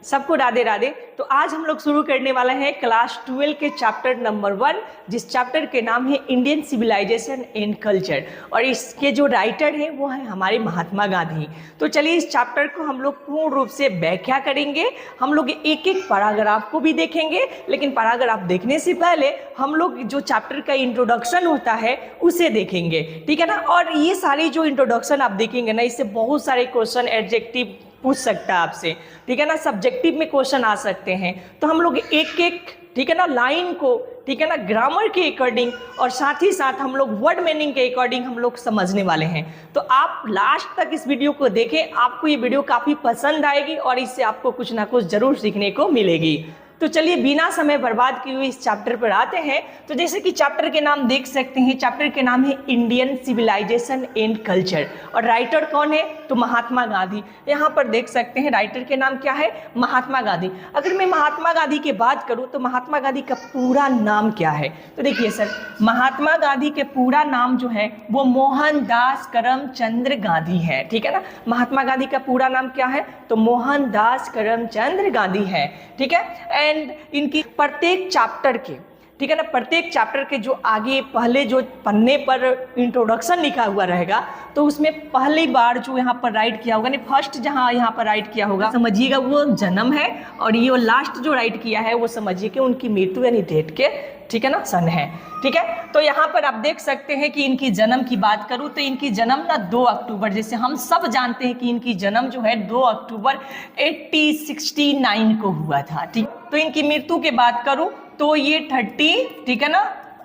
सबको राधे राधे। तो आज हम लोग शुरू करने वाले हैं क्लास 12 के चैप्टर नंबर 1, जिस चैप्टर के नाम है इंडियन सिविलाइजेशन एंड कल्चर, और इसके जो राइटर हैं वो हैं हमारे महात्मा गांधी। तो चलिए इस चैप्टर को हम लोग पूर्ण रूप से व्याख्या करेंगे। हम लोग एक एक पैराग्राफ को भी देखेंगे, लेकिन पैराग्राफ देखने से पहले हम लोग जो चैप्टर का इंट्रोडक्शन होता है उसे देखेंगे, ठीक है ना। और ये सारी जो इंट्रोडक्शन आप देखेंगे ना, इससे बहुत सारे क्वेश्चन एडजेक्टिव पूछ सकता है आपसे, ठीक है ना। सब्जेक्टिव में क्वेश्चन आ सकते हैं। तो हम लोग एक एक, ठीक है ना, लाइन को, ठीक है ना, ग्रामर के अकॉर्डिंग और साथ ही साथ हम लोग वर्ड मीनिंग के अकॉर्डिंग हम लोग समझने वाले हैं। तो आप लास्ट तक इस वीडियो को देखें, आपको ये वीडियो काफ़ी पसंद आएगी और इससे आपको कुछ ना कुछ जरूर सीखने को मिलेगी। तो चलिए बिना समय बर्बाद किए हुए इस चैप्टर पर आते हैं। तो जैसे कि चैप्टर के नाम देख सकते हैं, चैप्टर के नाम है इंडियन सिविलाइजेशन एंड कल्चर, और राइटर कौन है तो महात्मा गांधी। यहाँ पर देख सकते हैं राइटर के नाम क्या है, महात्मा गांधी। अगर मैं महात्मा गांधी की बात करूँ तो महात्मा गांधी का पूरा नाम क्या है, तो देखिए सर, महात्मा गांधी के पूरा नाम जो है वो मोहनदास करमचंद गांधी है, ठीक है ना। महात्मा गांधी का पूरा नाम क्या है तो मोहनदास करमचंद गांधी है, ठीक है। एंड इनकी प्रत्येक चैप्टर के, ठीक है ना, प्रत्येक चैप्टर के जो आगे पहले जो पन्ने पर इंट्रोडक्शन लिखा हुआ रहेगा, तो उसमें पहली बार जो यहाँ पर राइट किया होगा, नहीं फर्स्ट जहाँ यहाँ पर राइट किया होगा, समझिएगा वो जन्म है, और ये लास्ट जो राइट किया है वो समझिए कि उनकी मृत्यु यानी डेट के, ठीक है ना, सन है, ठीक है। तो यहाँ पर आप देख सकते हैं कि इनकी जन्म की बात करूँ तो इनकी जन्म ना 2 अक्टूबर, जैसे हम सब जानते हैं कि इनकी जन्म जो है 2 अक्टूबर 1869 को हुआ था, ठीक। तो इनकी मृत्यु की बात करूँ तो ये 30, ठीक है ना,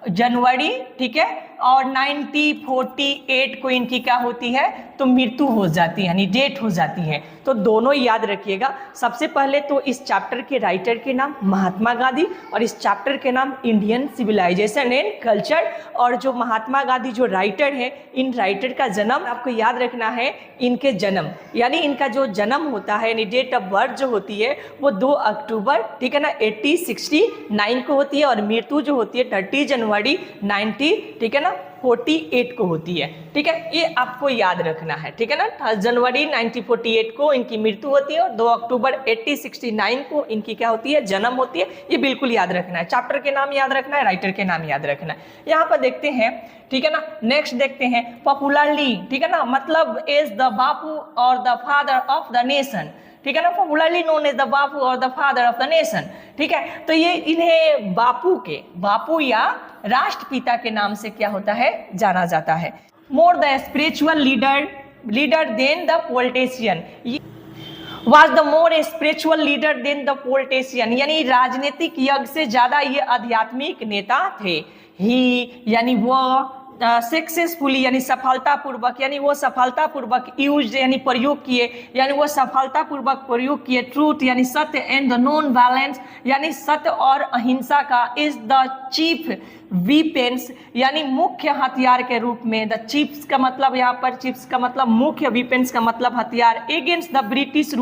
जनवरी, ठीक है, और 1948 को इनकी क्या होती है तो मृत्यु हो जाती है, यानी डेट हो जाती है। तो दोनों याद रखिएगा। सबसे पहले तो इस चैप्टर के राइटर के नाम महात्मा गांधी, और इस चैप्टर के नाम इंडियन सिविलाइजेशन एंड कल्चर। और जो महात्मा गांधी जो राइटर है, इन राइटर का जन्म आपको याद रखना है, इनके जन्म यानी इनका जो जन्म होता है, यानी डेट ऑफ बर्थ जो होती है वो 2 अक्टूबर, ठीक है ना, 1869 को होती है, और मृत्यु जो होती है 30 जनवरी 1948 को होती है, ठीक है। ये आपको याद रखना है, ठीक है ना। जनवरी 1948 को इनकी मृत्यु होती है और 2 अक्टूबर 1869 को इनकी क्या होती है, जन्म होती है। ये बिल्कुल याद रखना है, चैप्टर के नाम याद रखना है, राइटर के नाम याद रखना है। यहाँ पर देखते हैं, ठीक है ना, नेक्स्ट देखते हैं पॉपुलरली, ठीक है ना, मतलब एज द बापू और the father of the nation, ठीक है ना, पॉपुलरली नोन एज द बापू और the father of the nation, ठीक है। तो ये इन्हें बापू या राष्ट्रपिता के नाम से क्या होता है, जाना जाता है। More the spiritual leader than the politician, was the more spiritual leader than the politician, यानी राजनीतिक यज्ञ से ज्यादा ये आध्यात्मिक नेता थे। ही यानी वो सक्सेसफुली यानी सफलतापूर्वक, यानी वो सफलतापूर्वक यूज यानी प्रयोग किए, यानी वो सफलतापूर्वक प्रयोग किए ट्रूथ यानी सत्य, एंड द नॉन वायलेंस यानी सत्य और अहिंसा का, इज द चीफ वीपेंस यानी मुख्य हथियार के रूप में। द चिप्स का मतलब, यहाँ पर चिप्स का मतलब मुख्य, वीपेंस का मतलब हथियार, अगेंस्ट द ब्रिटिश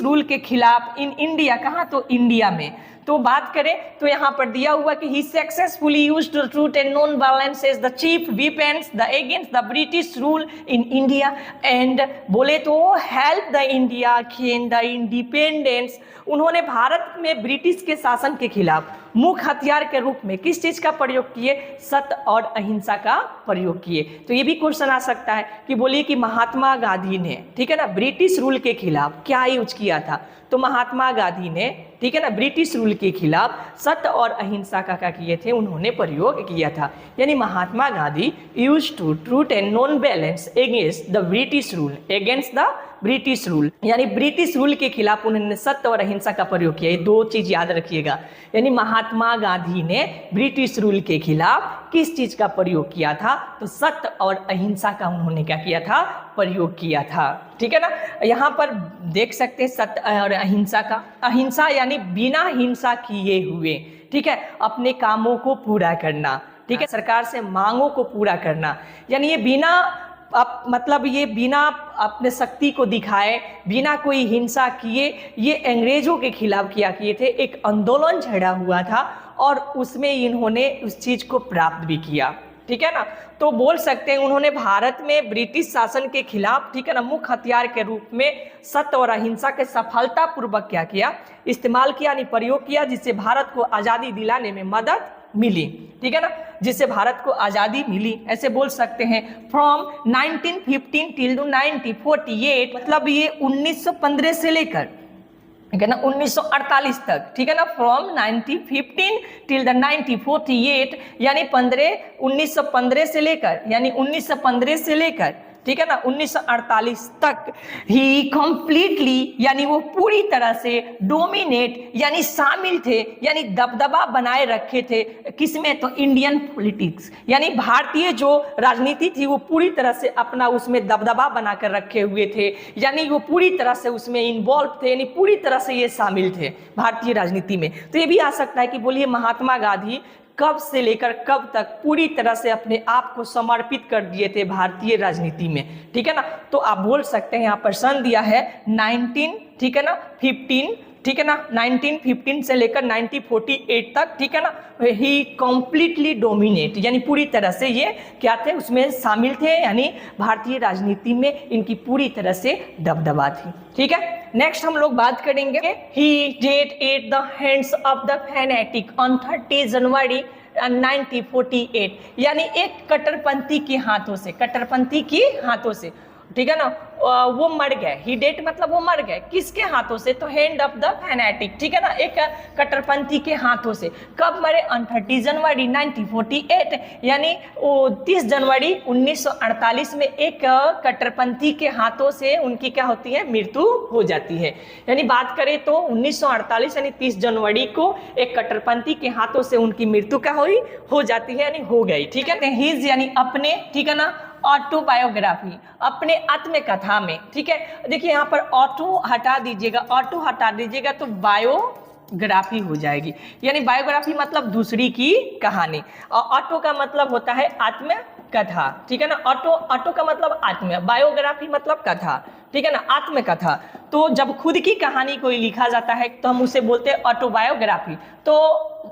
रूल के खिलाफ इन इंडिया, कहाँ तो इंडिया में। तो बात करें तो यहाँ पर दिया हुआ कि he successfully used truth and non violence as the chief weapons the against the British rule in India, and बोले तो help the India gain the independence. उन्होंने भारत में ब्रिटिश के शासन के खिलाफ मुख्य हथियार के रूप में किस चीज का प्रयोग किए, सत्य और अहिंसा का प्रयोग किए। तो ये भी क्वेश्चन आ सकता है कि बोलिए कि महात्मा गांधी ने, ठीक है ना, ब्रिटिश रूल के खिलाफ क्या यूज किया था, तो महात्मा गांधी ने, ठीक है ना, ब्रिटिश रूल के खिलाफ सत्य और अहिंसा का क्या किए थे, उन्होंने प्रयोग किया था। यानी Mahatma Gandhi use to truth and non violence against the British rule, against the British rule, यानी ब्रिटिश रूल के खिलाफ उन्होंने सत्य और अहिंसा का प्रयोग किया। ये 2 चीज याद रखिएगा। यानी महात्मा गांधी ने ब्रिटिश रूल के खिलाफ किस चीज का प्रयोग किया था, तो सत्य और अहिंसा का उन्होंने क्या किया था, प्रयोग किया था, ठीक है ना। यहाँ पर देख सकते हैं सत्य और अहिंसा का, अहिंसा यानी बिना हिंसा किए हुए, ठीक है, अपने कामों को पूरा करना, ठीक है, सरकार से मांगों को पूरा करना, यानी ये बिना मतलब ये बिना अपने शक्ति को दिखाए, बिना कोई हिंसा किए, ये अंग्रेजों के खिलाफ किया किए थे। एक आंदोलन छेड़ा हुआ था और उसमें इन्होंने उस चीज को प्राप्त भी किया, ठीक है ना। तो बोल सकते हैं उन्होंने भारत में ब्रिटिश शासन के खिलाफ, ठीक है ना, मुख्य हथियार के रूप में सत्य और अहिंसा के सफलतापूर्वक क्या किया, इस्तेमाल किया, यानी प्रयोग किया, जिससे भारत को आज़ादी दिलाने में मदद मिली, ठीक है ना, जिससे भारत को आज़ादी मिली, ऐसे बोल सकते हैं। फ्रॉम 1915 टिल 1948, मतलब ये 1915 से लेकर, ठीक है ना, 1948 तक, ठीक है ना, फ्रॉम 1915 टिल द 1948, यानी 1915 से लेकर, यानी 1915 से लेकर, ठीक है ना, 1948 तक ही कंप्लीटली, यानी वो पूरी तरह से डोमिनेट, यानी शामिल थे, यानी दबदबा बनाए रखे थे, किसमें, तो इंडियन पॉलिटिक्स, यानी भारतीय जो राजनीति थी वो पूरी तरह से अपना उसमें दबदबा बनाकर रखे हुए थे, यानी वो पूरी तरह से उसमें इन्वॉल्व थे, यानी पूरी तरह से ये शामिल थे भारतीय राजनीति में। तो ये भी आ सकता है कि बोलिए महात्मा गांधी कब से लेकर कब तक पूरी तरह से अपने आप को समर्पित कर दिए थे भारतीय राजनीति में, ठीक है ना। तो आप बोल सकते हैं यहाँ पर सन दिया है 19, ठीक है ना, 15, ठीक है ना, 1915 से लेकर 1948 तक, ठीक है ना, ही कंप्लीटली डोमिनेट, यानी पूरी तरह से ये क्या थे, उसमें शामिल थे, यानी भारतीय राजनीति में इनकी पूरी तरह से दबदबा थी, ठीक है। नेक्स्ट हम लोग बात करेंगे, he dead at the hands of the fanatic on 30 January 1948, यानी एक कट्टरपंथी के हाथों से, कट्टरपंथी के हाथों से, ठीक है ना, वो मर गए। ही डेड मतलब वो मर गए, किसके हाथों से, तो हैंड ऑफ द फैनेटिक, ठीक है ना, एक कट्टरपंथी के हाथों से। कब मरे, ऑन 30 जनवरी 1948, यानी 30 जनवरी 1948 में एक कट्टरपंथी के हाथों से उनकी क्या होती है, मृत्यु हो जाती है। यानी बात करें तो 1948 यानी 30 जनवरी को एक कट्टरपंथी के हाथों से उनकी मृत्यु क्या हुई, हो जाती है, यानी हो गई, ठीक है। हिज यानी अपने, ठीक है ना, ऑटोबायोग्राफी, अपने आत्मकथा में, ठीक है। देखिए यहाँ पर ऑटो हटा दीजिएगा, ऑटो हटा दीजिएगा तो बायोग्राफी हो जाएगी, यानी बायोग्राफी मतलब दूसरी की कहानी, और ऑटो का मतलब होता है आत्मकथा, ठीक है ना। ऑटो का मतलब आत्म, बायोग्राफी मतलब कथा, ठीक है ना, आत्मकथा। तो जब खुद की कहानी कोई लिखा जाता है तो हम उसे बोलते हैं ऑटोबायोग्राफी। तो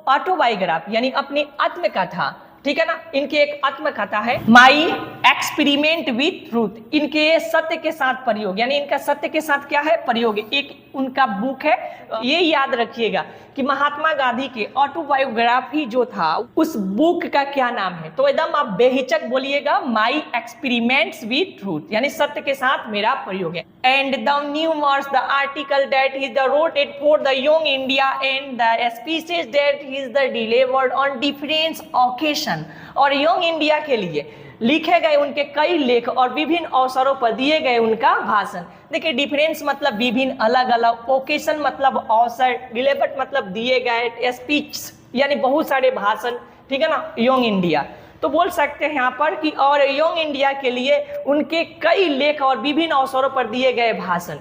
ऑटोबायोग्राफी यानी अपनी आत्मकथा, ठीक है ना, इनकी एक आत्मकथा है, माई एक्सपेरिमेंट विथ ट्रूथ, इनके सत्य के साथ प्रयोग, यानी इनका सत्य के साथ क्या है, प्रयोग, एक उनका बुक है। ये याद रखिएगा कि महात्मा गांधी के ऑटोबायोग्राफी जो था उस बुक का क्या नाम है, तो एकदम आप बेहिचक बोलिएगा, माई एक्सपेरिमेंट्स विथ ट्रूथ, यानी सत्य के साथ मेरा प्रयोग है। And the numerous the article that is the wrote for the Young India and the speeches that is the delivered on different occasion, और यंग इंडिया के लिए लिखे गए उनके कई लेख और विभिन्न अवसरों पर दिए गए उनका भाषण। देखिए डिफरेंस मतलब विभिन्न, अलग अलग, ओकेशन मतलब अवसर, डिलीवर्ड मतलब दिए गए, स्पीच यानी बहुत सारे भाषण, ठीक है ना, यंग इंडिया। तो बोल सकते हैं यहाँ पर कि और यंग इंडिया के लिए उनके कई लेख और विभिन्न अवसरों पर दिए गए भाषण।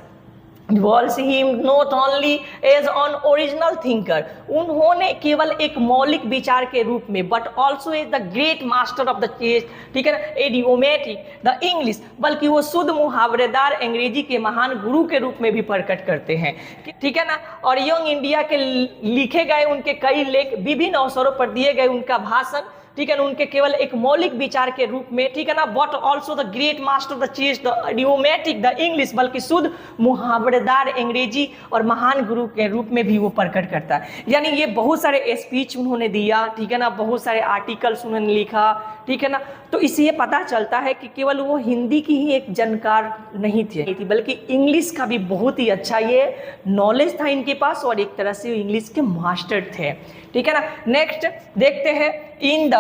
Was him not only as an original thinker, उन्होंने केवल एक मौलिक विचार के रूप में, but also as the great master of the chess, ठीक है ना, idiomatic, the English, बल्कि वो शुद्ध मुहावरेदार अंग्रेजी के महान गुरु के रूप में भी प्रकट करते हैं, ठीक है ना। और यंग इंडिया के लिखे गए उनके कई लेख, विभिन्न अवसरों पर दिए गए उनका भाषण, ठीक है ना, उनके केवल एक मौलिक विचार के रूप में, ठीक है ना, but also the great master the chess, the idiomatic, the English, बल्कि शुद्ध मुहावरेदार अंग्रेजी और महान गुरु के रूप में भी वो प्रकट करता है। यानी ये बहुत सारे स्पीच उन्होंने दिया, ठीक है ना, बहुत सारे आर्टिकल्स उन्होंने लिखा, ठीक है ना। तो इससे ये पता चलता है कि केवल वो हिंदी की ही एक जानकार नहीं थी, बल्कि इंग्लिश का भी बहुत ही अच्छा ये नॉलेज था इनके पास, और एक तरह से इंग्लिश के मास्टर थे, ठीक है ना। नेक्स्ट देखते हैं, in the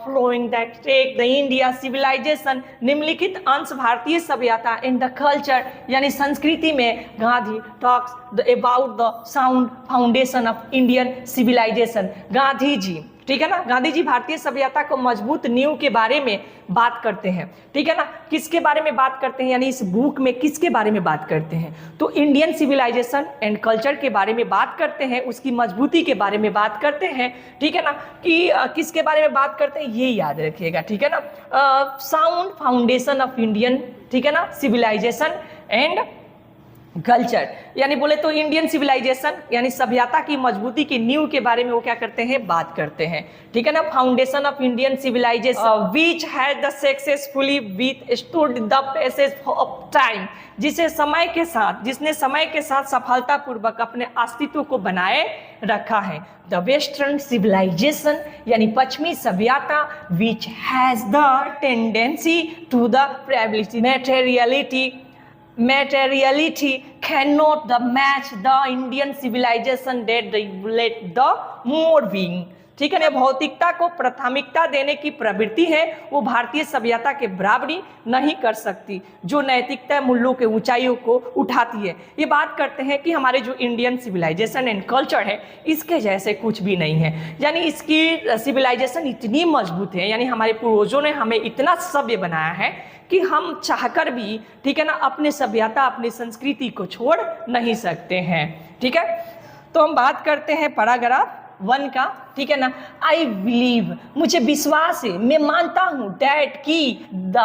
flowing that take the India civilization, निम्नलिखित अंश भारतीय सभ्यता इन द कल्चर, यानी संस्कृति में Gandhi talks about the sound foundation of Indian civilisation. Gandhi ji, ठीक है ना, गांधी जी भारतीय सभ्यता को मजबूत नींव के बारे में बात करते हैं, ठीक है ना। किसके बारे में बात करते हैं, यानी इस बुक में किसके बारे में बात करते हैं, तो इंडियन सिविलाइजेशन एंड कल्चर के बारे में बात करते हैं, उसकी मजबूती के बारे में बात करते हैं, ठीक है ना, कि किसके बारे में बात करते हैं ये याद रखिएगा, ठीक है ना। साउंड फाउंडेशन ऑफ इंडियन, ठीक है ना, सिविलाइजेशन एंड कल्चर, यानी बोले तो इंडियन सिविलाइजेशन यानी सभ्यता की मजबूती की नींव के बारे में वो क्या करते हैं, बात करते हैं, ठीक है ना। Foundation of Indian civilisation which has the successfully withstood the passage of time, जिसने समय के साथ सफलतापूर्वक अपने अस्तित्व को बनाए रखा है। द वेस्टर्न सिविलाइजेशन यानी पश्चिमी सभ्यता which has the tendency to the materiality cannot the match the Indian civilization that regulate the more being, ठीक है ना। भौतिकता को प्राथमिकता देने की प्रवृत्ति है वो भारतीय सभ्यता के बराबरी नहीं कर सकती जो नैतिकता मूल्यों के ऊंचाइयों को उठाती है। ये बात करते हैं कि हमारे जो इंडियन सिविलाइजेशन एंड कल्चर है इसके जैसे कुछ भी नहीं है, यानी इसकी सिविलाइजेशन इतनी मजबूत है, यानी हमारे पूर्वजों ने हमें इतना सभ्य बनाया है कि हम चाहकर भी, ठीक है ना, अपने सभ्यता अपनी संस्कृति को छोड़ नहीं सकते हैं, ठीक है। तो हम बात करते हैं पैराग्राफ 1 का, ठीक है ना। आई बिलीव, मुझे विश्वास है, मैं मानता हूँ डैट कि the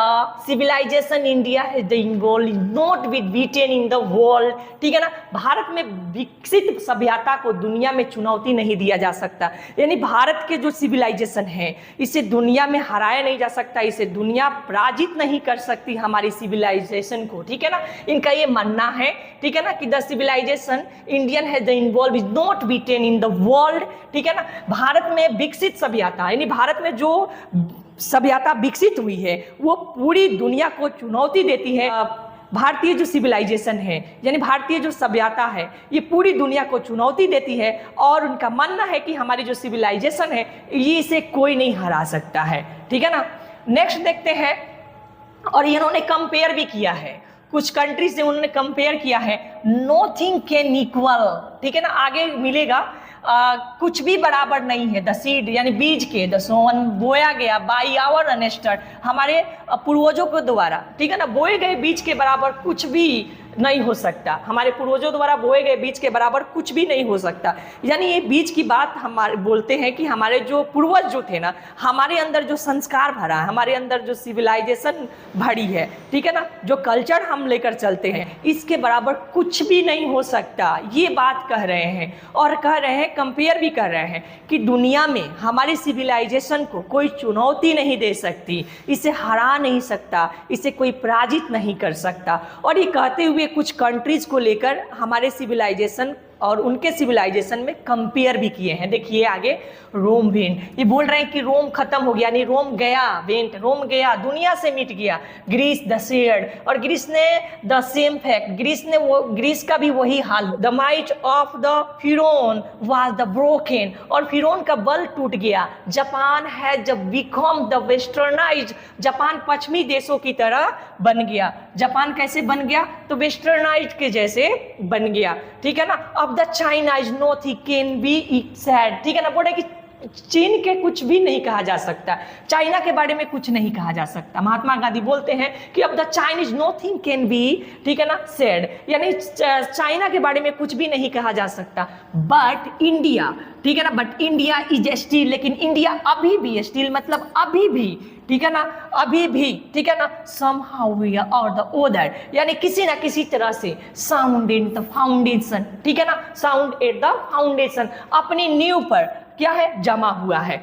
civilization India has the involve is not with beaten in the world, ठीक है ना। भारत में विकसित सभ्यता को दुनिया में चुनौती नहीं दिया जा सकता, यानी भारत के जो सिविलाइजेशन है इसे दुनिया में हराया नहीं जा सकता, इसे दुनिया पराजित नहीं कर सकती हमारी सिविलाइजेशन को, ठीक है ना। इनका ये मानना है, ठीक है ना, कि the civilization Indian has the involve is not beaten in the world, ठीक है ना। भारत में विकसित सभ्यता यानी भारत में जो सभ्यता विकसित हुई है वो पूरी दुनिया को चुनौती देती है। भारतीय जो सिविलाइजेशन है यानी भारतीय जो सभ्यता है ये पूरी दुनिया को चुनौती देती है और उनका मानना है कि हमारी जो सिविलाइजेशन है ये इसे कोई नहीं हरा सकता है, ठीक है ना। नेक्स्ट देखते हैं, और इन्होंने कंपेयर भी किया है कुछ कंट्री से, उन्होंने कंपेयर किया है नोथिंग कैन इक्वल, ठीक है ना। आगे मिलेगा कुछ भी बराबर नहीं है, द सीड यानी बीज के, द सोवन बोया गया बाई आवर अनेस्टर, हमारे पूर्वजों के द्वारा, ठीक है ना, बोए गए बीज के बराबर कुछ भी नहीं हो सकता, हमारे पूर्वजों द्वारा बोए गए बीज के बराबर कुछ भी नहीं हो सकता। यानी ये बीज की बात हमारे बोलते हैं कि हमारे जो पूर्वज जो थे ना, हमारे अंदर जो संस्कार भरा है, हमारे अंदर जो सिविलाइजेशन भरी है, ठीक है ना, जो कल्चर हम लेकर चलते हैं इसके बराबर कुछ भी नहीं हो सकता, ये बात कह रहे हैं। और कह रहे हैं, कंपेयर भी कर रहे हैं कि दुनिया में हमारी सिविलाइजेशन को कोई चुनौती नहीं दे सकती, इसे हरा नहीं सकता, इसे कोई पराजित नहीं कर सकता। और ये कहते हुए कुछ कंट्रीज को लेकर हमारे सिविलाइजेशन और उनके सिविलाइजेशन में कंपेयर भी किए हैं। देखिए आगे, रोम वेंट, ये बोल रहे हैं कि रोम खत्म हो गया, यानी रोम गया, वेंट रोम गया, दुनिया से मिट गया। ग्रीस द शेयर्ड, और ग्रीस ने द सेम फैक्ट, ग्रीस का भी वही हाल। द माइट ऑफ द फिरौन वाज द ब्रोकन, और फिरौन का बल टूट गया। Japan has become the westernize, Japan पश्चिमी देशों की तरह बन गया। जापान कैसे बन गया? तो वेस्टर्नाइज के जैसे बन गया, ठीक है ना। अब the China is nothing can be sad, ठीक है ना, बोले कि चीन के कुछ भी नहीं कहा जा सकता, चाइना के बारे में कुछ नहीं कहा जा सकता। महात्मा गांधी बोलते हैं कि अब the Chinese nothing can be, ठीक है ना, सैड, यानी चाइना के बारे में कुछ भी नहीं कहा जा सकता। बट इंडिया, ठीक है ना, बट इंडिया इज स्टिल, लेकिन इंडिया अभी भी, स्टिल मतलब अभी भी, ठीक है ना, अभी भी, ठीक है ना, somehow we are or the other, यानी किसी ना किसी तरह से साउंड इन द फाउंडेशन, ठीक है ना, साउंड एट द फाउंडेशन, अपनी नींव पर क्या है, जमा हुआ है,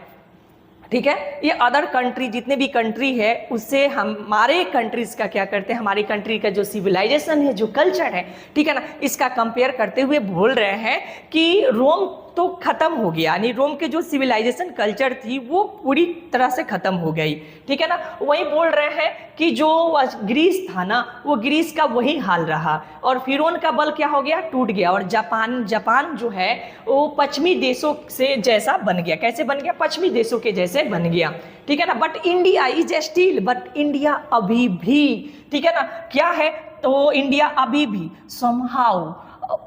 ठीक है। ये अदर कंट्री, जितने भी कंट्री है उससे हमारे कंट्रीज का क्या करते हैं, हमारी कंट्री का जो सिविलाइजेशन है, जो कल्चर है, ठीक है ना, इसका कंपेयर करते हुए बोल रहे हैं कि रोम तो खत्म हो गया, यानी रोम के जो सिविलाइजेशन कल्चर थी वो पूरी तरह से खत्म हो गई, ठीक है ना। वही बोल रहे हैं कि जो ग्रीस था ना, वो ग्रीस का वही हाल रहा, और फिरौन का बल क्या हो गया, टूट गया। और जापान जो है वो पश्चिमी देशों से जैसा बन गया। कैसे बन गया? पश्चिमी देशों के जैसे बन गया, ठीक है ना। But India is still, but India अभी भी, ठीक है ना, क्या है, तो इंडिया अभी भी somehow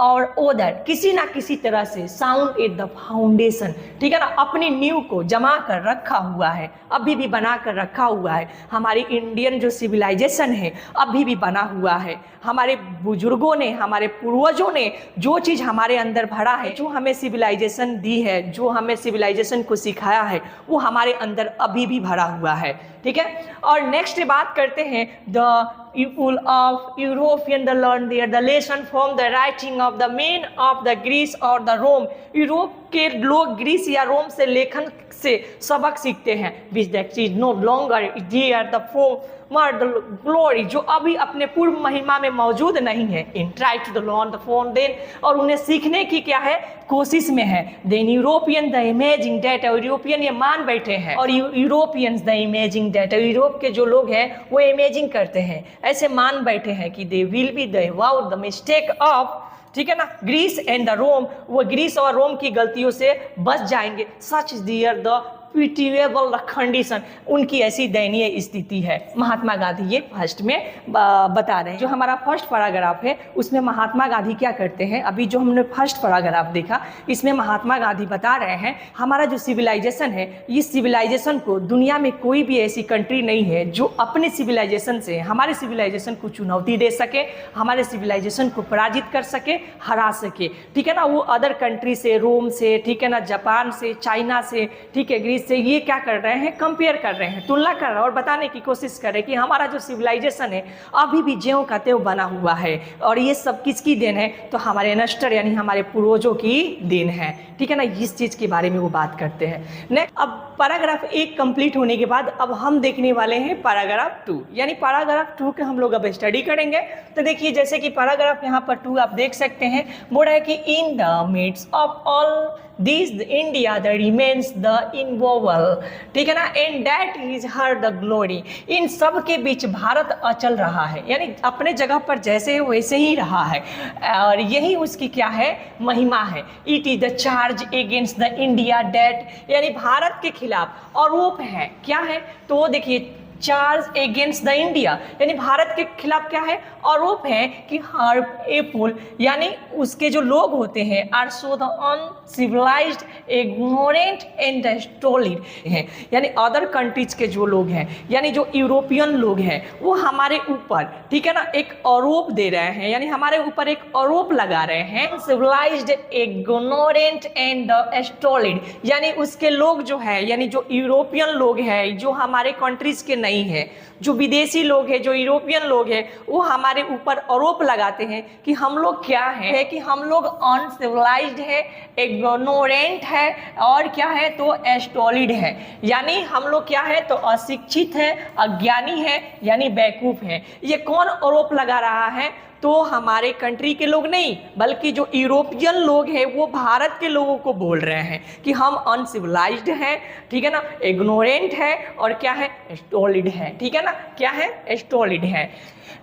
और ओदर, किसी ना किसी तरह से साउंड एट द फाउंडेशन, ठीक है ना, अपनी नींव को जमा कर रखा हुआ है, अभी भी बना कर रखा हुआ है। हमारी इंडियन जो सिविलाइजेशन है अभी भी बना हुआ है। हमारे बुजुर्गों ने, हमारे पूर्वजों ने जो चीज़ हमारे अंदर भरा है, जो हमें सिविलाइजेशन दी है, जो हमें सिविलाइजेशन को सिखाया है, वो हमारे अंदर अभी भी भरा हुआ है, ठीक है। और नेक्स्ट बात करते हैं the people of European the learn there the lesson from the writing of the men of the Greece or the Rome। Europe के लोग ग्रीस या रोम से लेखन से सबक सीखते हैं। which that is no longer there the former the glory जो अभी अपने पूर्व महिमा में मौजूद नहीं है। in try to the learn the from then और उन्हें सीखने की क्या है कोशिश में है। then European the imaging that European ये मान बैठे हैं और Europeans the imaging that Europe के जो लोग हैं वो इमेजिंग करते हैं, ऐसे मान बैठे हैं कि they will be the without the mistake of, ठीक है ना, ग्रीस एंड द रोम, वो ग्रीस और रोम की गलतियों से बच जाएंगे। सच दियर द पिटिएबल कंडीशन, उनकी ऐसी दयनीय स्थिति है। महात्मा गांधी ये फर्स्ट में बता रहे हैं। जो हमारा फर्स्ट पैराग्राफ है उसमें महात्मा गांधी क्या करते हैं, अभी जो हमने फर्स्ट पैराग्राफ देखा इसमें महात्मा गांधी बता रहे हैं हमारा जो सिविलाइजेशन है, इस सिविलाइजेशन को दुनिया में कोई भी ऐसी कंट्री नहीं है जो अपने सिविलाइजेशन से हमारे सिविलाइजेशन को चुनौती दे सके, हमारे सिविलाइजेशन को पराजित कर सके, हरा सके, ठीक है ना। वो अदर कंट्री से, रोम से, ठीक है ना, जापान से, चाइना से, ठीक है, ग्रीस से ये क्या कर रहे हैं, कंपेयर कर रहे हैं, तुलना कर रहे हैं और बताने की कोशिश कर रहे हैं कि हमारा जो सिविलाइजेशन है अभी भी ज्यों का त्यों बना हुआ है और ये सब किसकी देन है, तो हमारे एंसेस्टर यानी हमारे पूर्वजों की देन है, ठीक है ना। इस चीज़ के बारे में वो बात करते हैं। नेक्स्ट, अब पैराग्राफ 1 कंप्लीट होने के बाद अब हम देखने वाले हैं पैराग्राफ 2, यानी पैराग्राफ 2 के हम लोग अब स्टडी करेंगे। तो देखिए जैसे कि पैराग्राफ यहाँ पर 2 आप देख सकते हैं, बोल रहा है कि in the midst of all this India the remains the inviolable, ठीक है ना, and that is her the glory. इन सब के बीच भारत अचल रहा है, यानी अपने जगह पर जैसे है वैसे ही रहा है और यही उसकी क्या है, महिमा है। It is the charge against the India that, यानी भारत के खिलाफ आरोप है, क्या है, तो देखिए चार्ज अगेंस्ट द इंडिया यानी भारत के खिलाफ क्या है, आरोप है कि हार्मफुल यानी उसके जो लोग होते हैं are so the uncivilised, ignorant and stolid हैं, यानी अदर कंट्रीज के जो लोग हैं यानी जो यूरोपियन लोग हैं वो हमारे ऊपर, ठीक है ना, एक आरोप दे रहे हैं, यानी हमारे ऊपर एक आरोप लगा रहे हैं। सिविलाइज्ड, इग्नोरेंट एंड स्टोलिड, यानी उसके लोग जो है यानी जो यूरोपियन लोग हैं जो हमारे कंट्रीज के नहीं है, जो विदेशी लोग हैं, जो यूरोपियन लोग हैं, वो हमारे ऊपर आरोप लगाते हैं कि हम लोग क्या है कि हम लोग अनसिविलाइज्ड है, इग्नोरेंट है और क्या है तो स्टोलिड है, यानी हम लोग क्या है तो अशिक्षित है, अज्ञानी है, यानी बेवकूफ है। ये कौन आरोप लगा रहा है, तो हमारे कंट्री के लोग नहीं बल्कि जो यूरोपियन लोग हैं वो भारत के लोगों को बोल रहे हैं कि हम अनसिविलाइज्ड हैं, ठीक है ना, इग्नोरेंट है और क्या है स्टोलिड है, ठीक है ना, क्या है स्टोलिड है।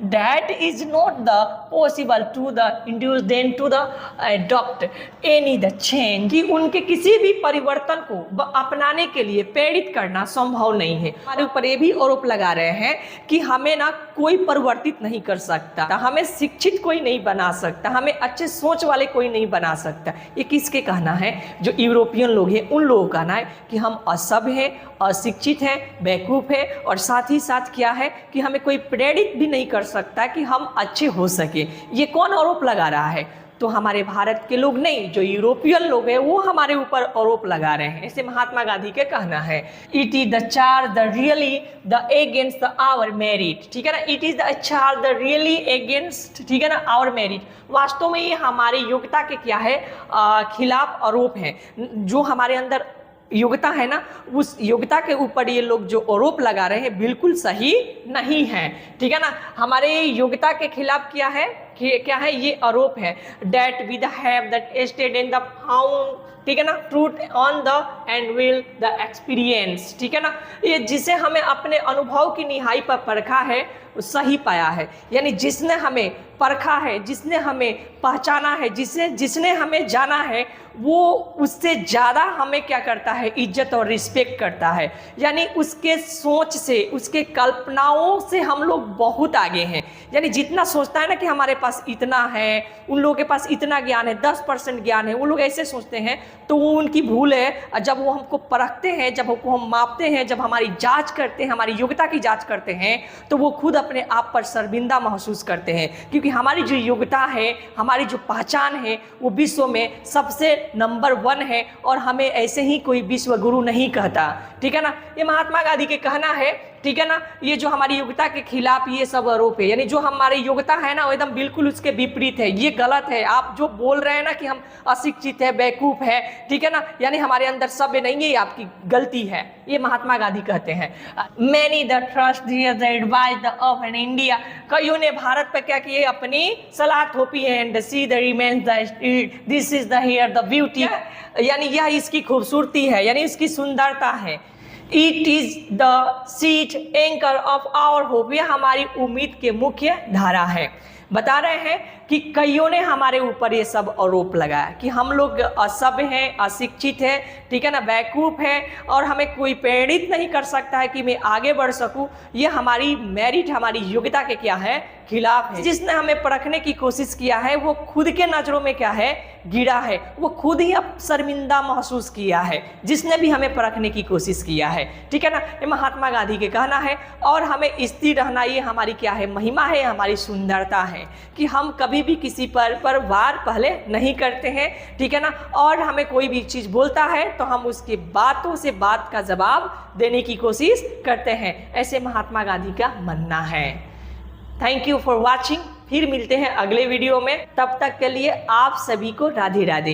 That is not the possible to the induce them to the adopt any the change, कि उनके किसी भी परिवर्तन को अपनाने के लिए प्रेरित करना संभव नहीं है। हमारे ऊपर ये भी आरोप लगा रहे हैं कि हमें ना कोई परिवर्तित नहीं कर सकता, हमें शिक्षित कोई नहीं बना सकता, हमें अच्छे सोच वाले कोई नहीं बना सकता। ये किसके कहना है, जो यूरोपियन लोग हैं उन लोगों का कहना है कि हम असभ्य हैं, अशिक्षित हैं, बेवकूफ है और साथ ही साथ क्या है कि हमें कोई प्रेरित भी नहीं कर सकता कि हम अच्छे हो सके। ये कौन आरोप लगा रहा है, तो हमारे भारत के लोग नहीं, जो यूरोपियन लोग हैं वो हमारे ऊपर आरोप लगा रहे हैं, ऐसे महात्मा गांधी के कहना है। It is the charge the really the against the our merit, ठीक है ना, it is the charge the really against, ठीक है ना, आवर मेरिट, वास्तव में ये हमारी योग्यता के क्या है खिलाफ आरोप है। जो हमारे अंदर योग्यता है ना उस योग्यता के ऊपर ये लोग जो आरोप लगा रहे हैं बिल्कुल सही नहीं है, ठीक है ना। हमारे योग्यता के खिलाफ क्या है ये आरोप है। That we the have that stayed in the found, ठीक है ना, truth on the end will the experience, ठीक है ना, ये जिसे हमें अपने अनुभव की निहाई पर परखा है सही पाया है, यानी जिसने हमें परखा है, जिसने हमें पहचाना है, जिसने हमें जाना है वो उससे ज़्यादा हमें क्या करता है, इज्जत और रिस्पेक्ट करता है, यानी उसके सोच से, उसके कल्पनाओं से हम लोग बहुत आगे हैं। यानी जितना सोचता है ना कि हमारे पास इतना है, उन लोगों के पास इतना ज्ञान है, 10% ज्ञान है, वो लोग ऐसे सोचते हैं, तो वो उनकी भूल है। जब वो हमको परखते हैं, जब हमको हम मापते हैं, जब हमारी जांच करते हैं, हमारी योग्यता की जांच करते हैं, तो वो खुद अपने आप पर शर्मिंदा महसूस करते हैं, क्योंकि हमारी जो योग्यता है, हमारी जो पहचान है वो विश्व में सबसे नंबर 1 है और हमें ऐसे ही कोई विश्व गुरु नहीं कहता, ठीक है ना। ये महात्मा गांधी के कहना है ठीक है ना। ये जो हमारी योग्यता के खिलाफ ये सब आरोप है, यानी जो हमारी योग्यता है ना वो एकदम बिल्कुल उसके विपरीत है, ये गलत है। आप जो बोल रहे हैं ना कि हम अशिक्षित है, बेवकूफ है, ठीक है ना, यानी हमारे अंदर सभ्य नहीं है, ये आपकी गलती है। ये महात्मा गांधी कहते हैं। Many the thrust the advice of on India, कईयों ने भारत पर क्या किए, अपनी सलाह थोपी है। And see the remains the street, this is the here the beauty, यानी यह इसकी खूबसूरती है, यानी इसकी सुंदरता है। It is the sheet anchor of our hope, यह हमारी उम्मीद के मुख्य धारा है। बता रहे हैं कि कईयों ने हमारे ऊपर ये सब आरोप लगाया कि हम लोग असभ्य हैं, अशिक्षित हैं, ठीक है ना, बेवकूफ हैं, और हमें कोई प्रेरित नहीं कर सकता है कि मैं आगे बढ़ सकूं। ये हमारी मेरिट, हमारी योग्यता के क्या है, खिलाफ है। जिसने हमें परखने की कोशिश किया है वो खुद के नजरों में क्या है, गिरा है, वो खुद ही अब शर्मिंदा महसूस किया है, जिसने भी हमें परखने की कोशिश किया है, ठीक है ना। ये महात्मा गांधी के कहना है। और हमें स्थिर रहना, ये हमारी क्या है, महिमा है, हमारी सुंदरता है कि हम कभी भी किसी पर वार पहले नहीं करते हैं, ठीक है ना। और हमें कोई भी चीज़ बोलता है तो हम उसकी बातों से बात का जवाब देने की कोशिश करते हैं, ऐसे महात्मा गांधी का मानना है। Thank you for watching. फिर मिलते हैं अगले वीडियो में, तब तक के लिए आप सभी को राधे राधे।